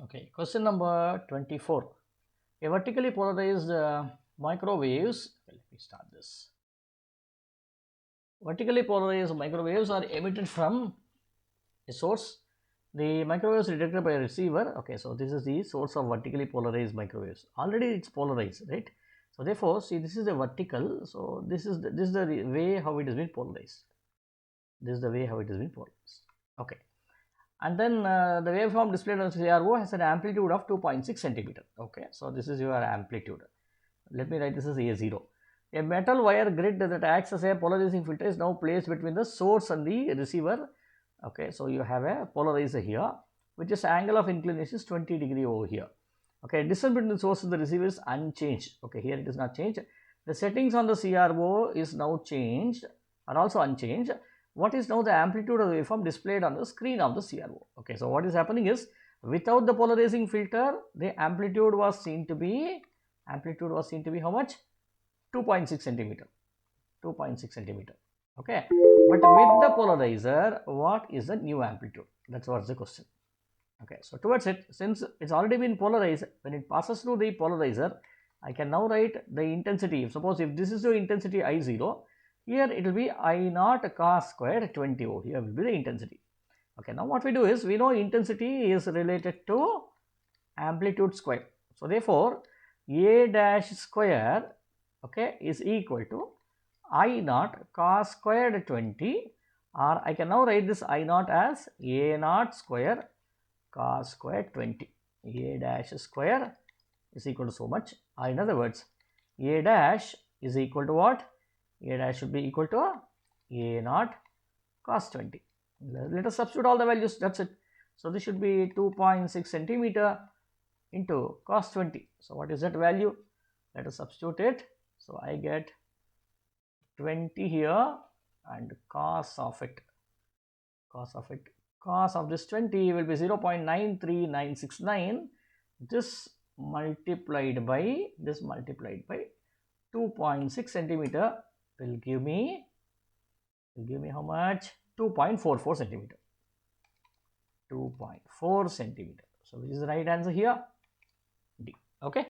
Okay, question number 24. A vertically polarized microwaves, let me start this. Vertically polarized microwaves are emitted from a source. The microwaves detected by a receiver. Okay, so this is the source of vertically polarized microwaves. Already it's polarized, right? So therefore, see, this is a vertical. So this is the way how it has been polarized. This is the way how it has been polarized. Okay. And then the waveform displayed on CRO has an amplitude of 2.6 centimeter. Okay, so this is your amplitude. Let me write this as A0. A metal wire grid that acts as a polarizing filter is now placed between the source and the receiver. Okay, so you have a polarizer here, which is angle of inclination is 20 degree over here. Okay, distance between the source and the receiver is unchanged. Okay, here it is not changed. The settings on the CRO is now changed, are also unchanged. What is now the amplitude of the waveform displayed on the screen of the CRO? Okay, so what is happening is, without the polarizing filter, the amplitude was seen to be how much? 2.6 centimeter. 2.6 centimeter. Okay, but with the polarizer, what is the new amplitude? That's what's the question. Okay, so towards it, since it's already been polarized, when it passes through the polarizer, I can now write the intensity. Suppose if this is the intensity I0, here it will be I0 cos squared 20 over here will be the intensity. Okay, now what we do is, we know intensity is related to amplitude square. So therefore, A dash square, okay, is equal to I0 cos squared 20, or I can now write this I0 as A0 square cos square 20. A dash square is equal to so much. In other words, A dash is equal to what? A dash should be equal to A0 cos 20. Let us substitute all the values, that's it. So this should be 2.6 centimeter into cos 20. So what is that value? Let us substitute it. So I get 20 here, and cos of this 20 will be 0.93969. This multiplied by 2.6 centimeter will give me how much? 2.44 centimeter. 2.4 centimeter. So which is the right answer here? D. Okay.